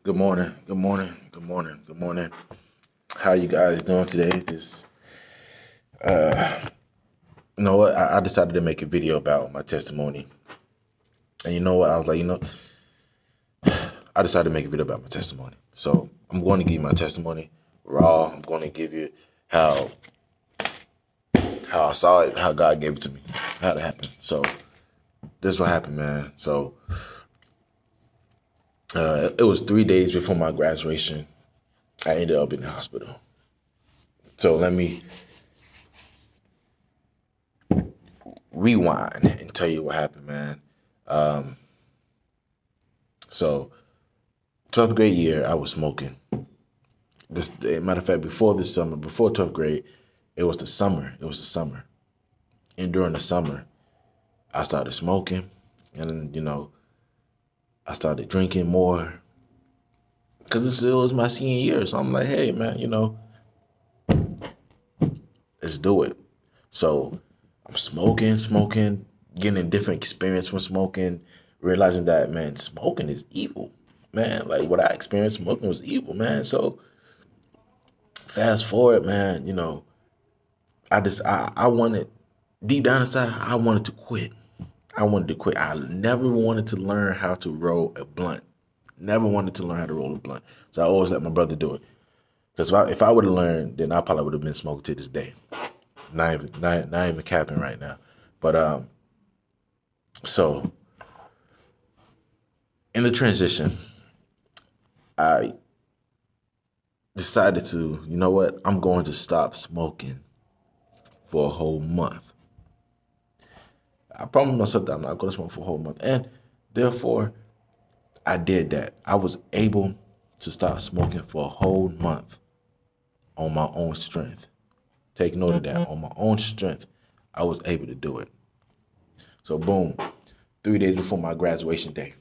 Good morning. Good morning. Good morning. Good morning. How you guys doing today? You know what? I decided to make a video about my testimony. And you know what? I was like, I decided to make a video about my testimony. So I'm going to give you my testimony raw. I'm going to give you how I saw it, how God gave it to me, how it happened. So this is what happened, man. So it was 3 days before my graduation. I ended up in the hospital. So let me rewind and tell you what happened, man. So 12th grade year, I was smoking. Matter of fact, before 12th grade, it was the summer. It was the summer. And during the summer, I started smoking. And, I started drinking more. Because it was my senior year. So I'm like, hey, man, let's do it. So I'm smoking, getting a different experience from smoking, realizing that, man, smoking is evil. Man, like what I experienced smoking was evil, man. So fast forward, man, I wanted, deep down inside, I wanted to quit. I wanted to quit. I never wanted to learn how to roll a blunt. Never wanted to learn how to roll a blunt. So I always let my brother do it. Because if I would have learned, then I probably would have been smoking to this day. Not even capping right now. But so in the transition, I decided to, you know what? I'm going to stop smoking for a whole month. I promised myself that I'm not going to smoke for a whole month. And therefore, I did that. I was able to stop smoking for a whole month on my own strength. Take note of that. On my own strength, I was able to do it. So boom, 3 days before my graduation day,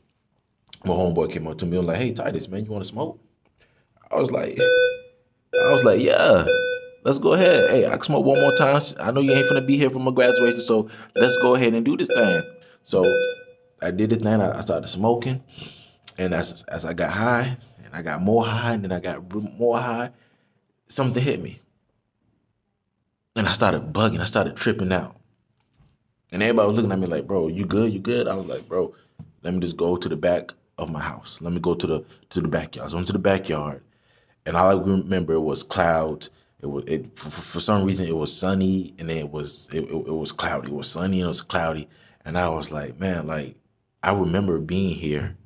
my homeboy came up to me and was like, hey, Titus, man, you want to smoke? I was like, yeah, let's go ahead. Hey, I can smoke one more time. I know you ain't finna be here for my graduation, so let's go ahead and do this thing. So I did the thing. I started smoking, and as I got high, and I got more high, and then I got more high, something hit me. And I started bugging. I started tripping out. And everybody was looking at me like, bro, you good? You good? I was like, bro, let me just go to the back of my house. Let me go to the backyard. So I went to the backyard. And all I remember was clouds. For some reason it was sunny, and then it was cloudy. It was sunny and it was cloudy. And I was like, man, like I remember being here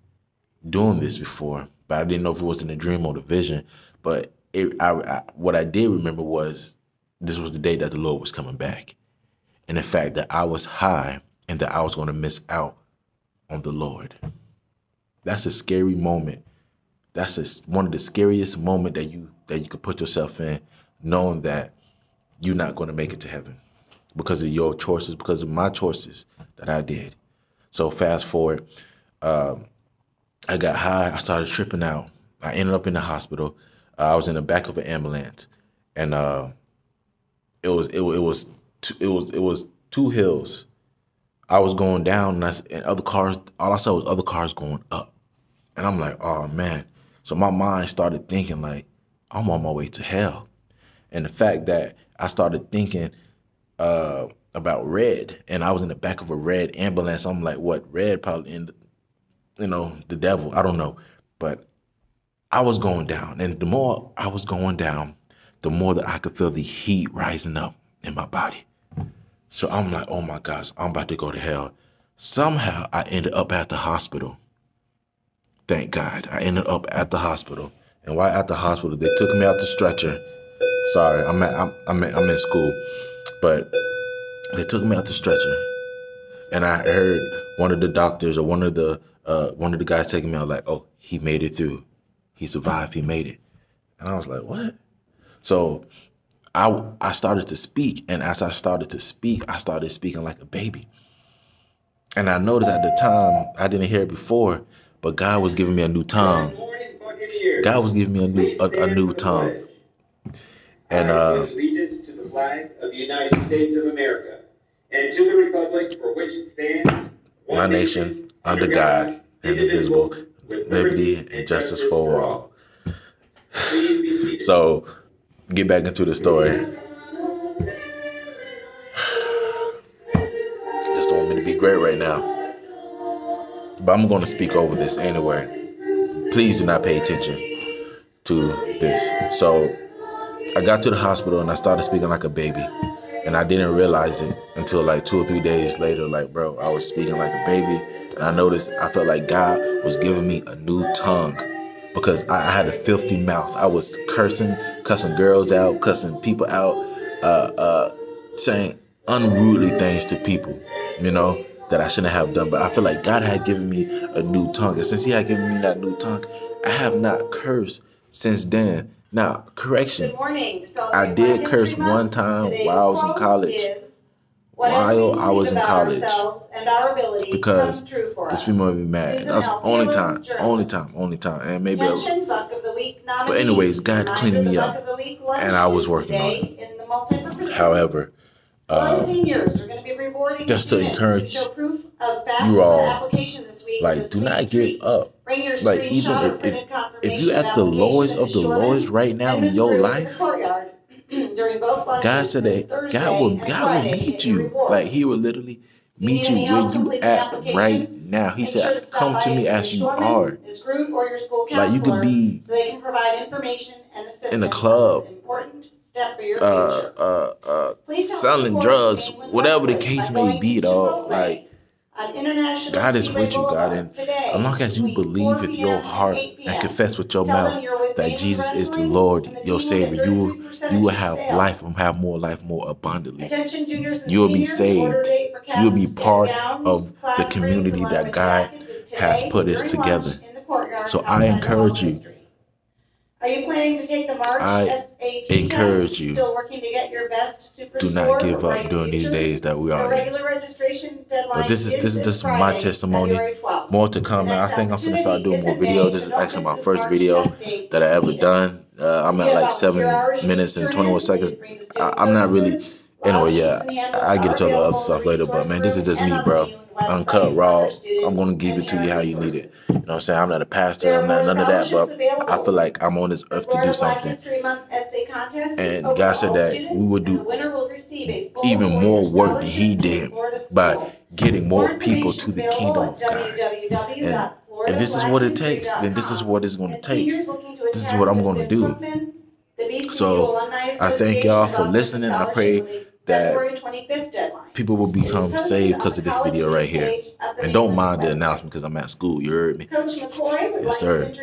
doing this before, but I didn't know if it was in a dream or the vision. But what I did remember was this was the day that the Lord was coming back. And the fact that I was high and that I was going to miss out on the Lord. That's a scary moment. That's one of the scariest moments that you could put yourself in, knowing that you're not going to make it to heaven because of your choices, because of my choices that I did. So fast forward, I got high. I started tripping out. I ended up in the hospital. I was in the back of an ambulance, and it was two hills. I was going down, and other cars. All I saw was other cars going up, and I'm like, oh man. So my mind started thinking like, I'm on my way to hell, and the fact that I started thinking about red, and I was in the back of a red ambulance. I'm like, what? Red probably in, the devil. I don't know, but I was going down, and the more I was going down, the more that I could feel the heat rising up in my body. So I'm like, oh my gosh, I'm about to go to hell. Somehow I ended up at the hospital. Thank God. I ended up at the hospital. And while at the hospital, they took me out the stretcher. Sorry, I'm in school. But they took me out the stretcher. And I heard one of the doctors or one of the guys taking me out like, oh, he made it through. He survived, he made it. And I was like, what? So I started to speak, and as I started to speak, I started speaking like a baby. And I noticed at the time, I didn't hear it before, but God was giving me a new tongue. God was giving me a new tongue. And allegiance to the flag of the United States of America and to the republic for which it stands, one nation, under God, indivisible, with liberty, and justice for all. Please be seated. So, get back into the story. Just don't want me to be great right now. But I'm going to speak over this anyway. Please do not pay attention to this. So, I got to the hospital and I started speaking like a baby. And I didn't realize it until like 2 or 3 days later. Like, bro, I was speaking like a baby. And I noticed, I felt like God was giving me a new tongue. Because I had a filthy mouth. I was cussing girls out, cussing people out, saying unruly things to people, you know, that I shouldn't have done. But I feel like God had given me a new tongue. And since he had given me that new tongue, I have not cursed since then. Now, correction, I did curse one time while I was in college. Because this female made me mad. And that was the only time. And maybe but anyways, God cleaned me up. And I was working on it. However, just to encourage you all, like, do not give up. Like, even if you're at the lowest of the lowest right now in your life, God said that God will meet you. Like, he will literally meet you where you at right now. He said, come to me as you are. Like, you could be in a club, selling drugs, whatever the case may be, dog. Like, God is with you, God. And as long as you believe with your heart and confess with your mouth that Jesus is the Lord, your Savior, you will have life and have more life more abundantly. You will be saved. You will be part of the community that God has put us together. So I encourage you. Are you planning to take the March SAT encourage you. Still working to get your best super Do not give up during these days that we are in. But this is just my testimony. More to come now. I think I'm finna start doing more videos. This is actually my first video that I ever done. I'm at like 7 minutes and 21 seconds. I'm not really. Anyway, yeah, I get into the other stuff later. But man, this is just me, bro. Uncut, raw. I'm gonna give it to you how you need it. You know what I'm saying? I'm not a pastor. I'm not none of that. But I feel like I'm on this earth to do something. And God said that we would do even more work than he did by getting more people to the kingdom of God. And if this is what it takes, then this is what it's going to take. This is what I'm going to do. So I thank y'all for listening. I pray that people will become saved because of this video right here. And don't mind the announcement because I'm at school. You heard me? Yes, sir.